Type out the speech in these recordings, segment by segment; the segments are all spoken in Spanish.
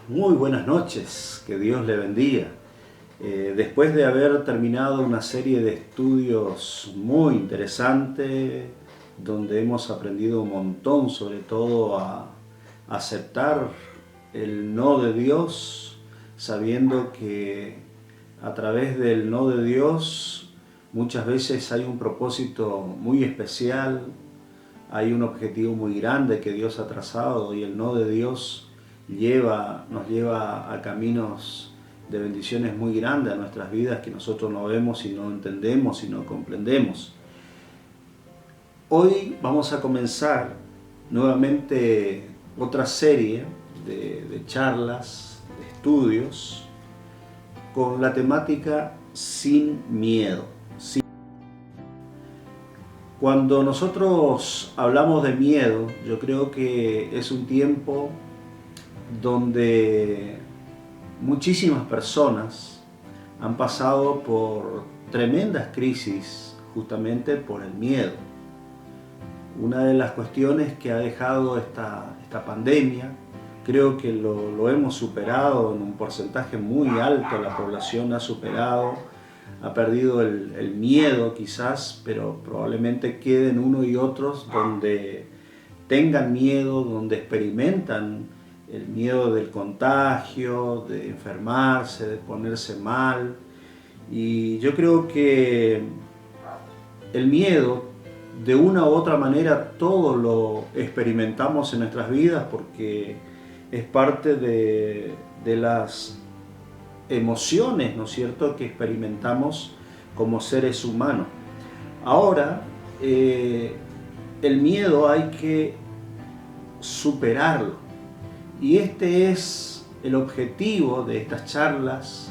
Muy buenas noches, que Dios le bendiga. Después de haber terminado una serie de estudios muy interesantes, donde hemos aprendido un montón, sobre todo a aceptar el no de Dios, sabiendo que a través del no de Dios muchas veces hay un propósito muy especial, hay un objetivo muy grande que Dios ha trazado y el no de Dios nos lleva a caminos de bendiciones muy grandes a nuestras vidas que nosotros no vemos y no entendemos y no comprendemos. Hoy vamos a comenzar nuevamente otra serie de charlas, de estudios, con la temática sin miedo. Cuando nosotros hablamos de miedo, yo creo que es un tiempo donde muchísimas personas han pasado por tremendas crisis justamente por el miedo. Una de las cuestiones que ha dejado esta pandemia, creo que lo hemos superado en un porcentaje muy alto, la población ha superado, ha perdido el miedo quizás, pero probablemente queden uno y otros donde tengan miedo, donde experimentan el miedo del contagio, de enfermarse, de ponerse mal. Y yo creo que el miedo, de una u otra manera, todo lo experimentamos en nuestras vidas porque es parte de las emociones, ¿no es cierto?, que experimentamos como seres humanos. Ahora, el miedo hay que superarlo. Y este es el objetivo de estas charlas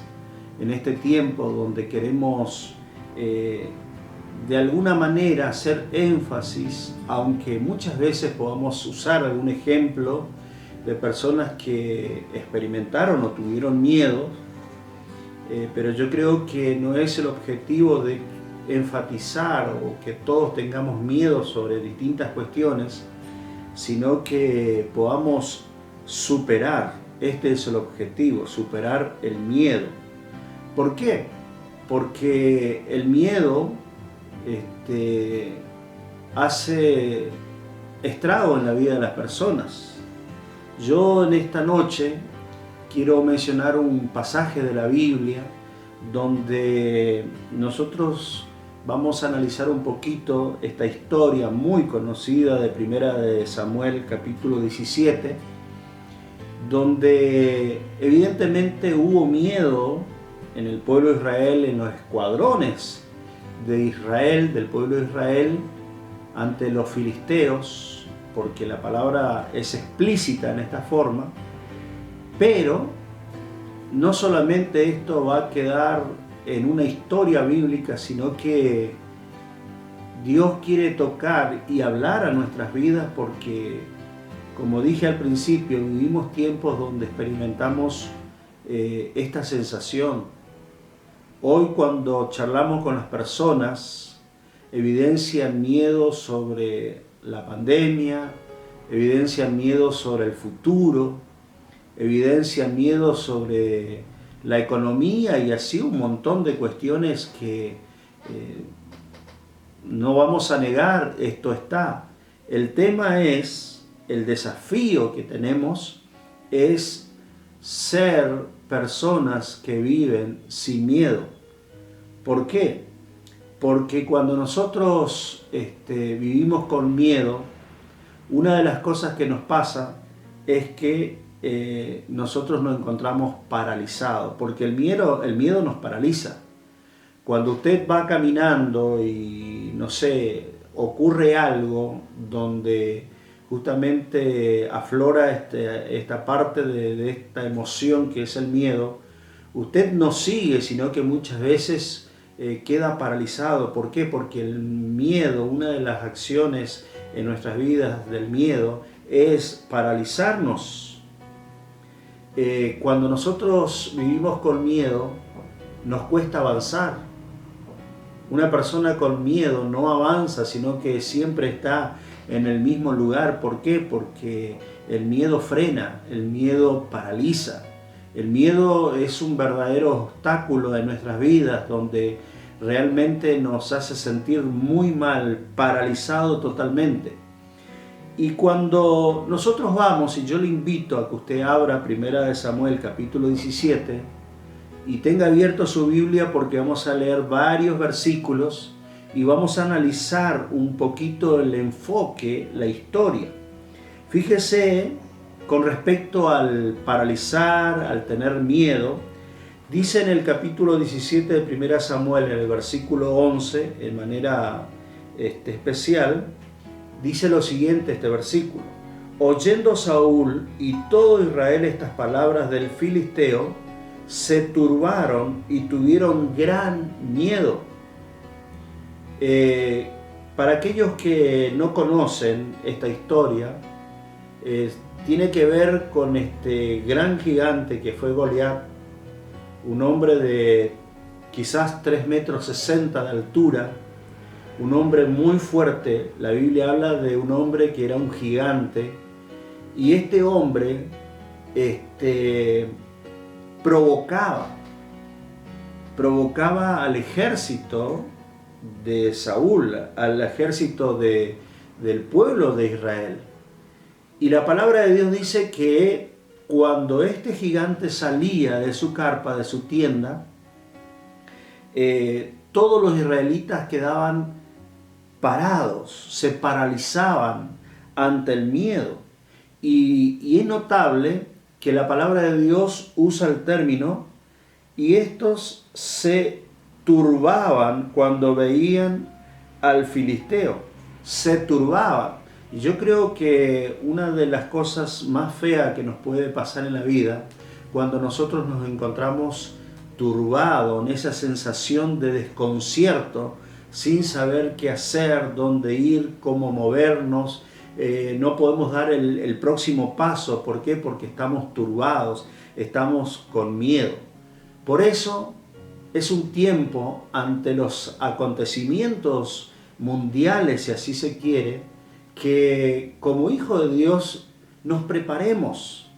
en este tiempo donde queremos de alguna manera hacer énfasis, aunque muchas veces podamos usar algún ejemplo de personas que experimentaron o tuvieron miedo, pero yo creo que no es el objetivo de enfatizar o que todos tengamos miedo sobre distintas cuestiones, sino que podamos superar, este es el objetivo, superar el miedo. ¿Por qué? Porque el miedo hace estrago en la vida de las personas. Yo en esta noche quiero mencionar un pasaje de la Biblia donde nosotros vamos a analizar un poquito esta historia muy conocida de Primera de Samuel capítulo 17, donde evidentemente hubo miedo en el pueblo de Israel, en los escuadrones de Israel, del pueblo de Israel, ante los filisteos, porque la palabra es explícita en esta forma, pero no solamente esto va a quedar en una historia bíblica, sino que Dios quiere tocar y hablar a nuestras vidas porque, como dije al principio, vivimos tiempos donde experimentamos esta sensación. Hoy cuando charlamos con las personas, evidencian miedo sobre la pandemia, evidencian miedo sobre el futuro, evidencian miedo sobre la economía y así un montón de cuestiones que no vamos a negar, esto está. El tema es, el desafío que tenemos es ser personas que viven sin miedo. ¿Por qué? Porque cuando nosotros vivimos con miedo, una de las cosas que nos pasa es que nosotros nos encontramos paralizados, porque el miedo nos paraliza. Cuando usted va caminando y, no sé, ocurre algo donde justamente aflora esta parte de esta emoción que es el miedo, usted no sigue, sino que muchas veces queda paralizado. ¿Por qué? Porque el miedo, una de las acciones en nuestras vidas del miedo es paralizarnos. Cuando nosotros vivimos con miedo, nos cuesta avanzar. Una persona con miedo no avanza, sino que siempre está en el mismo lugar. ¿Por qué? Porque el miedo frena, el miedo paraliza. El miedo es un verdadero obstáculo en nuestras vidas, donde realmente nos hace sentir muy mal, paralizado totalmente. Y cuando nosotros vamos, y yo le invito a que usted abra 1 Samuel capítulo 17 y tenga abierto su Biblia, porque vamos a leer varios versículos y vamos a analizar un poquito el enfoque, la historia. Fíjese, con respecto al paralizar, al tener miedo, dice en el capítulo 17 de 1 Samuel, en el versículo 11, en manera especial, dice lo siguiente este versículo: oyendo Saúl y todo Israel estas palabras del filisteo, se turbaron y tuvieron gran miedo. Para aquellos que no conocen esta historia, tiene que ver con este gran gigante que fue Goliat, un hombre de quizás 3,60 metros de altura, un hombre muy fuerte. La Biblia habla de un hombre que era un gigante, y este hombre provocaba al ejército de Saúl, al ejército del pueblo de Israel. Y la palabra de Dios dice que cuando este gigante salía de su carpa, de su tienda, todos los israelitas quedaban parados, se paralizaban ante el miedo. Y es notable que la palabra de Dios usa el término: y estos se turbaban cuando veían al filisteo. Se turbaban. Y yo creo que una de las cosas más feas que nos puede pasar en la vida, cuando nosotros nos encontramos turbados, en esa sensación de desconcierto, sin saber qué hacer, dónde ir, cómo movernos, no podemos dar el próximo paso. ¿Por qué? Porque estamos turbados, estamos con miedo. Por eso es un tiempo, ante los acontecimientos mundiales, si así se quiere, que como hijo de Dios nos preparemos,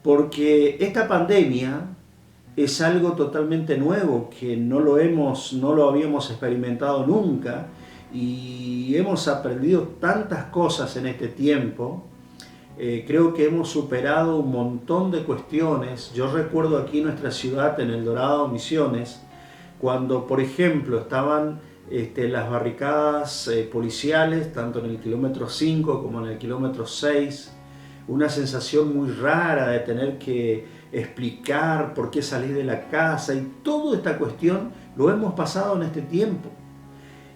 porque esta pandemia es algo totalmente nuevo, que no lo habíamos experimentado nunca, y hemos aprendido tantas cosas en este tiempo. Creo que hemos superado un montón de cuestiones. Yo recuerdo aquí en nuestra ciudad, en El Dorado, Misiones, cuando, por ejemplo, estaban las barricadas policiales, tanto en el kilómetro 5 como en el kilómetro 6, una sensación muy rara de tener que explicar por qué salir de la casa, y toda esta cuestión lo hemos pasado en este tiempo.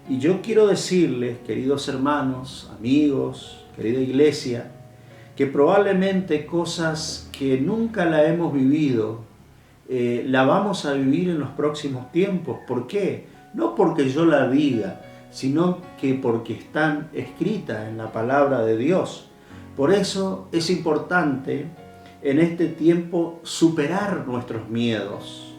Y yo quiero decirles, queridos hermanos, amigos, querida iglesia, que probablemente cosas que nunca la hemos vivido, la vamos a vivir en los próximos tiempos. ¿Por qué? No porque yo la diga, sino que porque están escritas en la palabra de Dios. Por eso es importante en este tiempo superar nuestros miedos,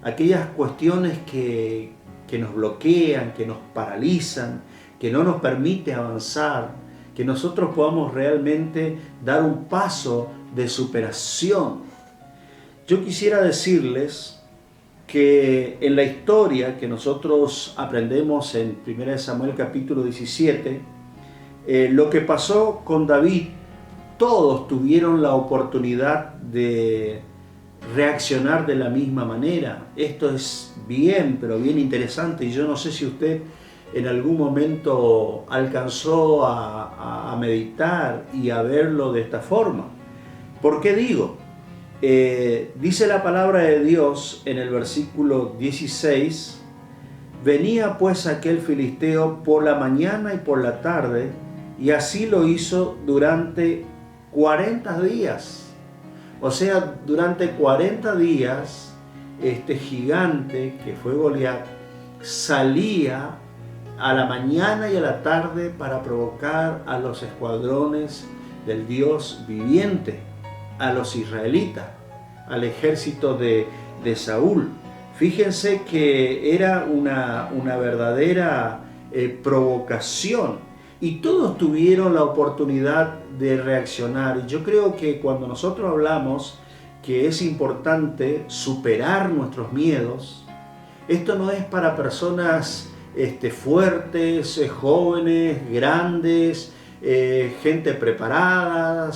aquellas cuestiones que nos bloquean, que nos paralizan, que no nos permite avanzar, que nosotros podamos realmente dar un paso de superación. Yo quisiera decirles que en la historia que nosotros aprendemos en 1 Samuel capítulo 17, lo que pasó con David, todos tuvieron la oportunidad de reaccionar de la misma manera. Esto es bien, pero bien interesante, y yo no sé si usted en algún momento alcanzó a meditar y a verlo de esta forma. ¿Por qué digo? Dice la palabra de Dios en el versículo 16: venía pues aquel filisteo por la mañana y por la tarde, y así lo hizo durante 40 días. O sea, durante 40 días, este gigante que fue Goliat salía a la mañana y a la tarde para provocar a los escuadrones del Dios viviente, a los israelitas, al ejército de Saúl. Fíjense que era una verdadera provocación. y todos tuvieron la oportunidad de reaccionar. Y yo creo que cuando nosotros hablamos que es importante superar nuestros miedos, esto no es para personas fuertes, jóvenes, grandes, gente preparada,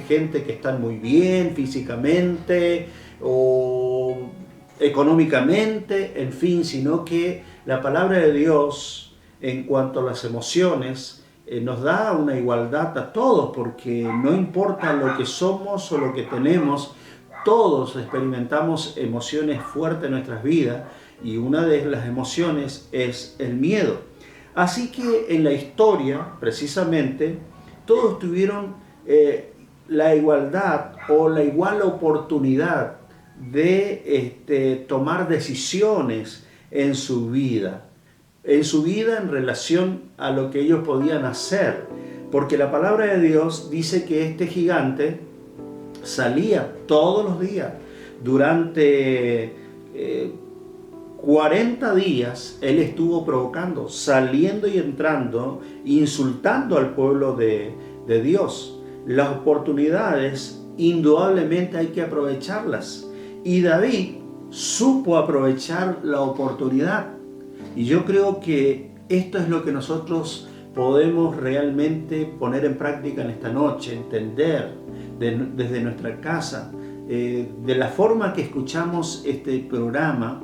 gente que está muy bien físicamente o económicamente, en fin, sino que la palabra de Dios en cuanto a las emociones nos da una igualdad a todos, porque no importa lo que somos o lo que tenemos, todos experimentamos emociones fuertes en nuestras vidas y una de las emociones es el miedo. Así que en la historia, precisamente, todos tuvieron la igualdad o la igual oportunidad de tomar decisiones en su vida en relación a lo que ellos podían hacer, porque la palabra de Dios dice que este gigante salía todos los días durante 40 días. Él estuvo provocando, saliendo y entrando, insultando al pueblo de Dios. Las oportunidades indudablemente hay que aprovecharlas, y David supo aprovechar la oportunidad. Y yo creo que esto es lo que nosotros podemos realmente poner en práctica en esta noche, entender desde nuestra casa, de la forma que escuchamos este programa.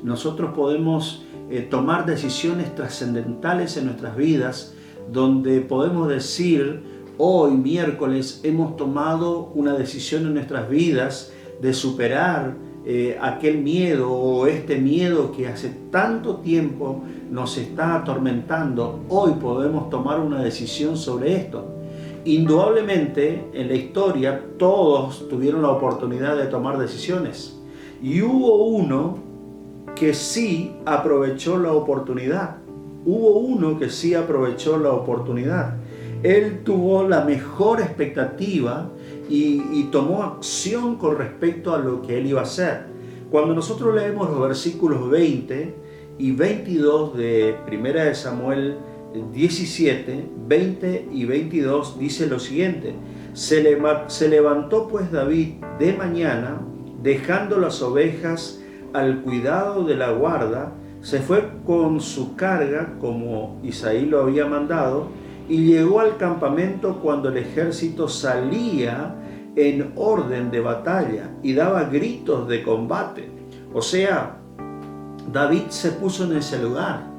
Nosotros podemos tomar decisiones trascendentales en nuestras vidas, donde podemos decir: hoy miércoles hemos tomado una decisión en nuestras vidas de superar aquel miedo o este miedo que hace tanto tiempo nos está atormentando. Hoy podemos tomar una decisión sobre esto. Indudablemente en la historia todos tuvieron la oportunidad de tomar decisiones, y hubo uno que sí aprovechó la oportunidad. Él tuvo la mejor expectativa y tomó acción con respecto a lo que él iba a hacer. Cuando nosotros leemos los versículos 20 y 22 de 1 de Samuel 17, 20 y 22, dice lo siguiente: se levantó pues David de mañana, dejando las ovejas al cuidado de la guarda, se fue con su carga como Isaí lo había mandado, y llegó al campamento cuando el ejército salía en orden de batalla y daba gritos de combate. O sea, David se puso en ese lugar.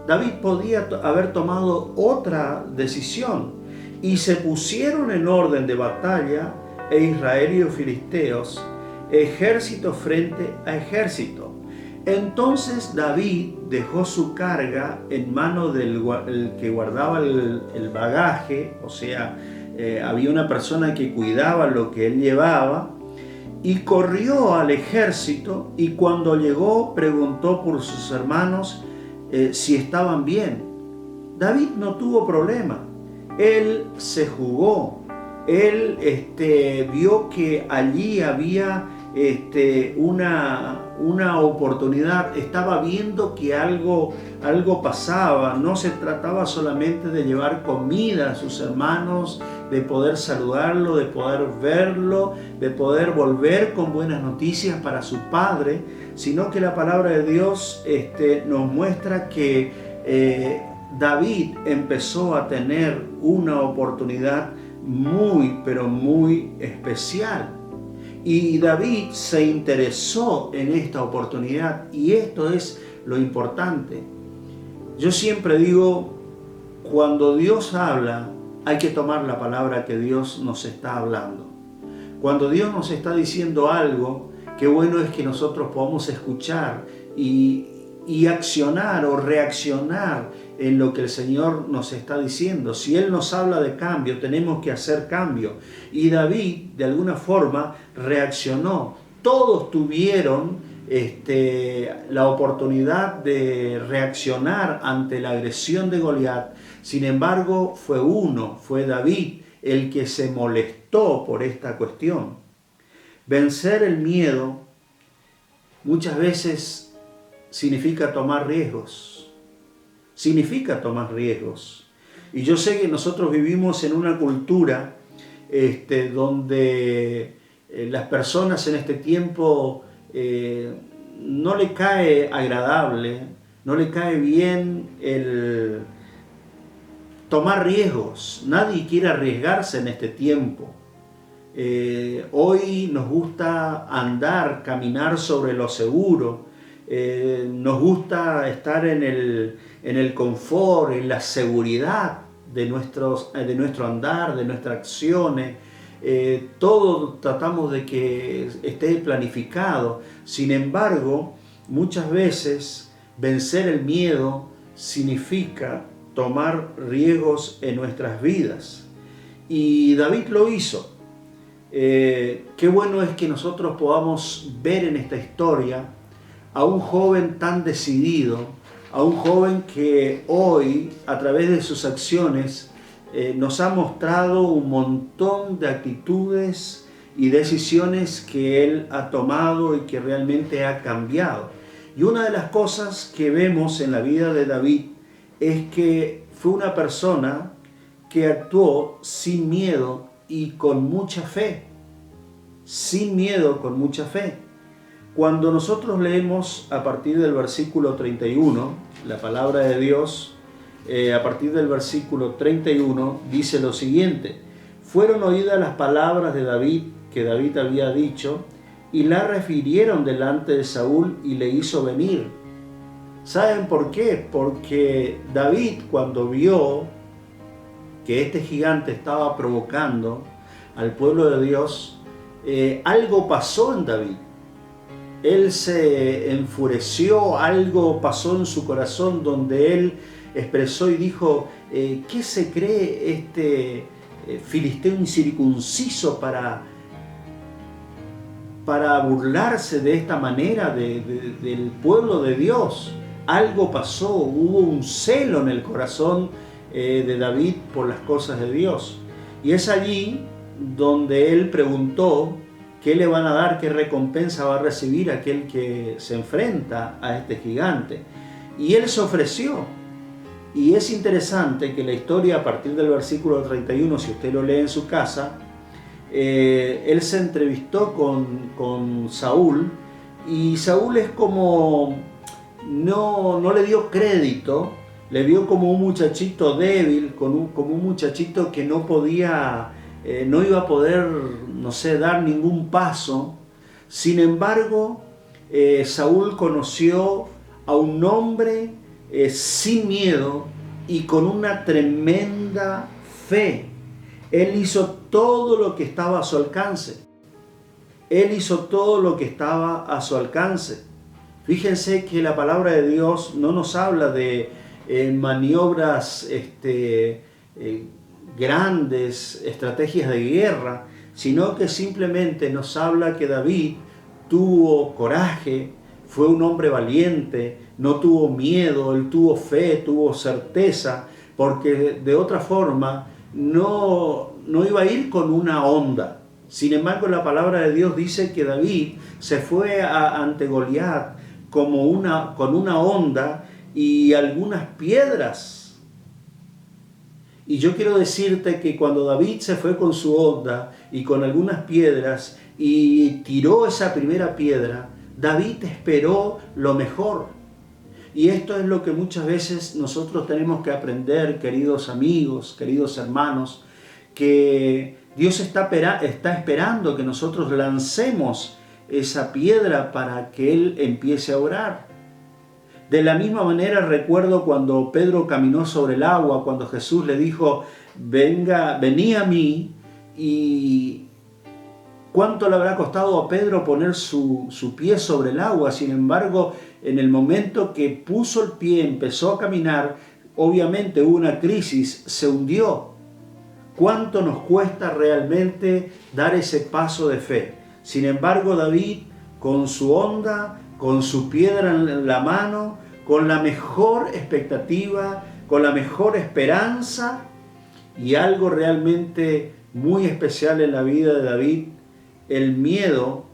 David podía haber tomado otra decisión, y se pusieron en orden de batalla, Israel y los filisteos, ejército frente a ejército. Entonces David dejó su carga en manos del que guardaba el bagaje, o sea, había una persona que cuidaba lo que él llevaba, y corrió al ejército, y cuando llegó preguntó por sus hermanos si estaban bien. David no tuvo problema, él se jugó, él vio que allí había una oportunidad, estaba viendo que algo pasaba. No se trataba solamente de llevar comida a sus hermanos, de poder saludarlo, de poder verlo, de poder volver con buenas noticias para su padre, sino que la palabra de Dios nos muestra que David empezó a tener una oportunidad muy, pero muy especial. Y David se interesó en esta oportunidad, y esto es lo importante. Yo siempre digo, cuando Dios habla, hay que tomar la palabra que Dios nos está hablando. Cuando Dios nos está diciendo algo, qué bueno es que nosotros podamos escuchar y accionar o reaccionar en lo que el Señor nos está diciendo. Si Él nos habla de cambio, tenemos que hacer cambio. Y David, de alguna forma, reaccionó. Todos tuvieron la oportunidad de reaccionar ante la agresión de Goliat. Sin embargo, fue David el que se molestó por esta cuestión. Vencer el miedo muchas veces significa tomar riesgos. Y yo sé que nosotros vivimos en una cultura donde las personas en este tiempo no le cae agradable, no le cae bien el tomar riesgos. Nadie quiere arriesgarse en este tiempo. Hoy nos gusta caminar sobre lo seguro. Nos gusta estar en el confort, en la seguridad de nuestro andar, de nuestras acciones. Todo tratamos de que esté planificado. Sin embargo, muchas veces vencer el miedo significa tomar riesgos en nuestras vidas. Y David lo hizo. Qué bueno es que nosotros podamos ver en esta historia a un joven tan decidido, a un joven que hoy, a través de sus acciones, nos ha mostrado un montón de actitudes y decisiones que él ha tomado y que realmente ha cambiado. Y una de las cosas que vemos en la vida de David es que fue una persona que actuó sin miedo y con mucha fe. Sin miedo, con mucha fe. Cuando nosotros leemos a partir del versículo 31, la palabra de Dios, a partir del versículo 31, dice lo siguiente: fueron oídas las palabras de David que David había dicho, y la refirieron delante de Saúl y le hizo venir. ¿Saben por qué? Porque David, cuando vio que este gigante estaba provocando al pueblo de Dios, algo pasó en David. Él se enfureció, algo pasó en su corazón donde él expresó y dijo: ¿qué se cree este filisteo incircunciso para burlarse de esta manera del pueblo de Dios? Algo pasó, hubo un celo en el corazón de David por las cosas de Dios. Y es allí donde él preguntó: ¿qué le van a dar? ¿Qué recompensa va a recibir aquel que se enfrenta a este gigante? Y él se ofreció. Y es interesante que la historia, a partir del versículo 31, si usted lo lee en su casa, él se entrevistó con Saúl, y Saúl es como, no le dio crédito, le vio como un muchachito débil, como un muchachito que no podía, no iba a poder, dar ningún paso. Sin embargo, Saúl conoció a un hombre sin miedo y con una tremenda fe. Él hizo todo lo que estaba a su alcance. Él hizo todo lo que estaba a su alcance. Fíjense que la palabra de Dios no nos habla de maniobras grandes, estrategias de guerra, sino que simplemente nos habla que David tuvo coraje, fue un hombre valiente, no tuvo miedo, él tuvo fe, tuvo certeza, porque de otra forma no iba a ir con una onda. Sin embargo, la palabra de Dios dice que David se fue ante Goliat con una onda y algunas piedras. Y yo quiero decirte que cuando David se fue con su onda y con algunas piedras y tiró esa primera piedra, David esperó lo mejor. Y esto es lo que muchas veces nosotros tenemos que aprender, queridos amigos, queridos hermanos, que Dios está esperando que nosotros lancemos esa piedra para que Él empiece a orar. De la misma manera recuerdo cuando Pedro caminó sobre el agua, cuando Jesús le dijo: vení a mí, y cuánto le habrá costado a Pedro poner su pie sobre el agua. Sin embargo, en el momento que puso el pie, empezó a caminar, obviamente hubo una crisis, se hundió. ¿Cuánto nos cuesta realmente dar ese paso de fe? Sin embargo, David, con su onda, con su piedra en la mano, con la mejor expectativa, con la mejor esperanza, y algo realmente muy especial en la vida de David: el miedo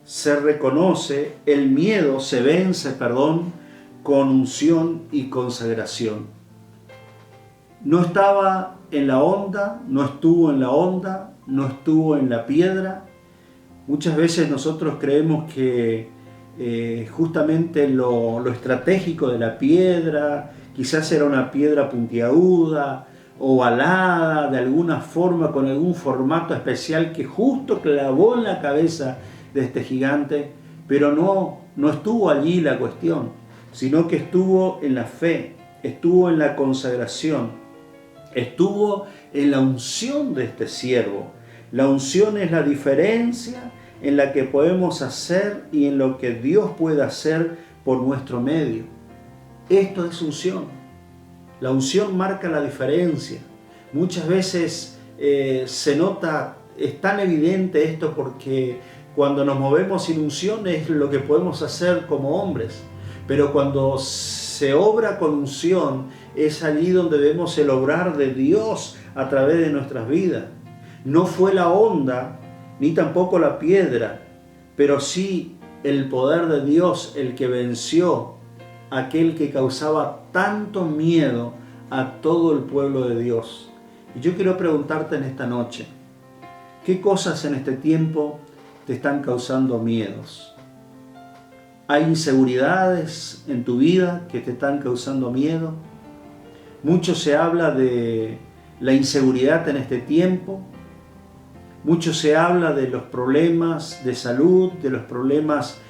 se reconoce, el miedo se vence, con unción y consagración. No estaba en la onda, no estuvo en la onda, no estuvo en la piedra. Muchas veces nosotros creemos que justamente lo estratégico de la piedra, quizás era una piedra puntiaguda, ovalada, de alguna forma, con algún formato especial que justo clavó en la cabeza de este gigante, pero no estuvo allí la cuestión, sino que estuvo en la fe, estuvo en la consagración, estuvo en la unción de este siervo. La unción es la diferencia en la que podemos hacer y en lo que Dios puede hacer por nuestro medio. Esto es unción. La unción marca la diferencia. Muchas veces se nota, es tan evidente esto porque cuando nos movemos sin unción es lo que podemos hacer como hombres. Pero cuando se obra con unción es allí donde vemos el obrar de Dios a través de nuestras vidas. No fue la onda ni tampoco la piedra, pero sí el poder de Dios el que venció aquel que causaba tanto miedo a todo el pueblo de Dios. Y yo quiero preguntarte en esta noche, ¿qué cosas en este tiempo te están causando miedos? ¿Hay inseguridades en tu vida que te están causando miedo? Mucho se habla de la inseguridad en este tiempo. Mucho se habla de los problemas de salud, de los problemas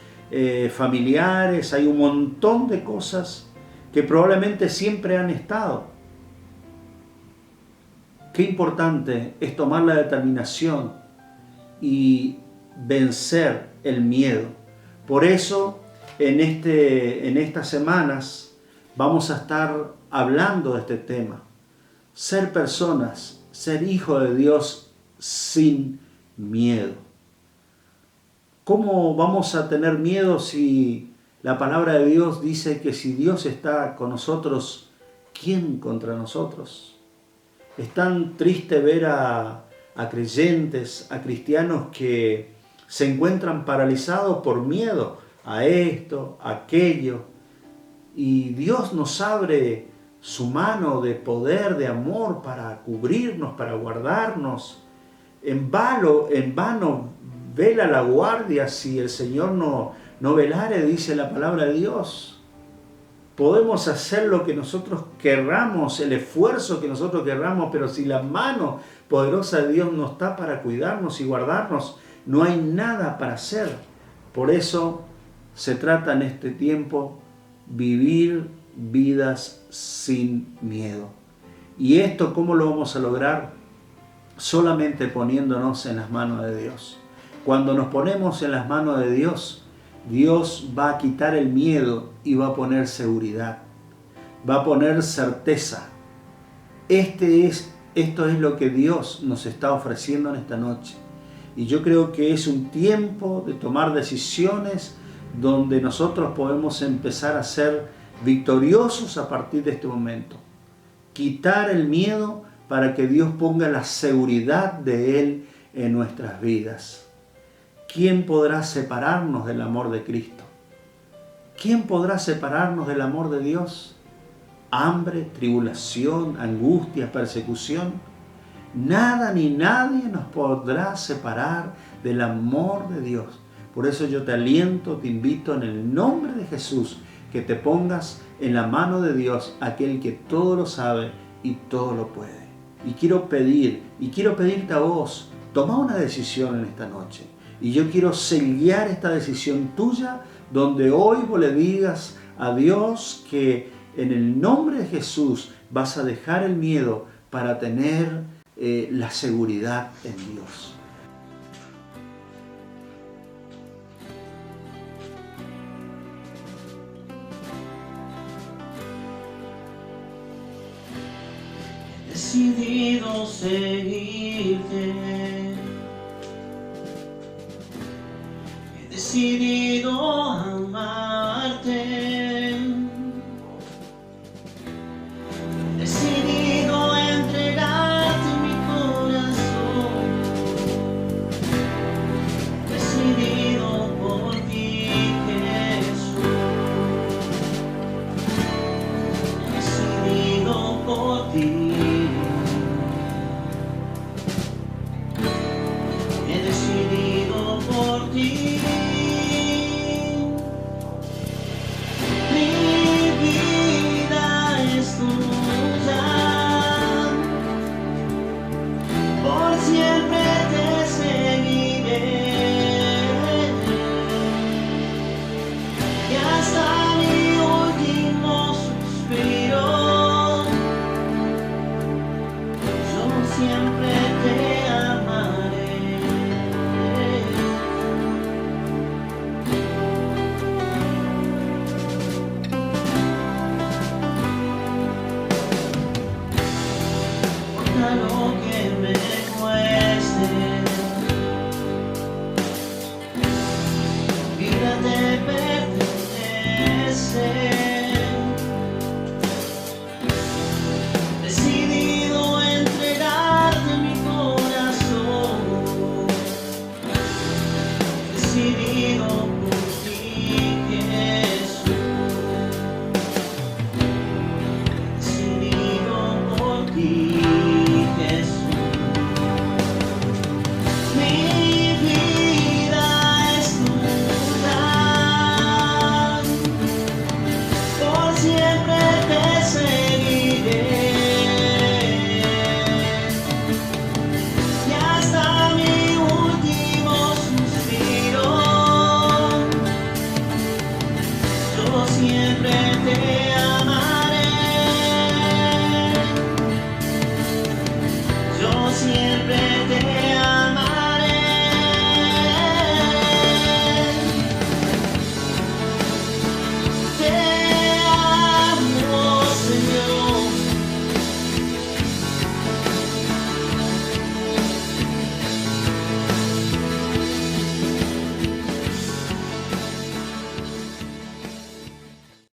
familiares. Hay un montón de cosas que probablemente siempre han estado. Qué importante es tomar la determinación y vencer el miedo. Por eso, en estas semanas vamos a estar hablando de este tema. Ser personas, ser hijo de Dios sin miedo. ¿Cómo vamos a tener miedo si la palabra de Dios dice que si Dios está con nosotros, ¿quién contra nosotros? Es tan triste ver a creyentes, a cristianos que se encuentran paralizados por miedo a esto, a aquello. Y Dios nos abre su mano de poder, de amor para cubrirnos, para guardarnos. En vano vela la guardia si el Señor no velare, dice la palabra de Dios. Podemos hacer lo que nosotros querramos, el esfuerzo que nosotros querramos, pero si la mano poderosa de Dios no está para cuidarnos y guardarnos, no hay nada para hacer. Por eso se trata en este tiempo vivir vidas sin miedo. ¿Y esto cómo lo vamos a lograr? Solamente poniéndonos en las manos de Dios. Cuando nos ponemos en las manos de Dios, Dios va a quitar el miedo y va a poner seguridad, va a poner certeza. Esto es lo que Dios nos está ofreciendo en esta noche. Y yo creo que es un tiempo de tomar decisiones donde nosotros podemos empezar a ser victoriosos a partir de este momento. Quitar el miedo para que Dios ponga la seguridad de Él en nuestras vidas. ¿Quién podrá separarnos del amor de Cristo? ¿Quién podrá separarnos del amor de Dios? ¿Hambre, tribulación, angustia, persecución? Nada ni nadie nos podrá separar del amor de Dios. Por eso yo te aliento, te invito en el nombre de Jesús, que te pongas en la mano de Dios, aquel que todo lo sabe y todo lo puede. Y quiero pedirte a vos, toma una decisión en esta noche. Y yo quiero sellar esta decisión tuya, donde hoy vos le digas a Dios que en el nombre de Jesús vas a dejar el miedo para tener la seguridad en Dios. He decidido seguirte. He decidido amarte. He decidido entregarte mi corazón. He decidido por ti, Jesús. He decidido por ti. siempre te amaré. Importa lo que me cueste, vida te pertenece.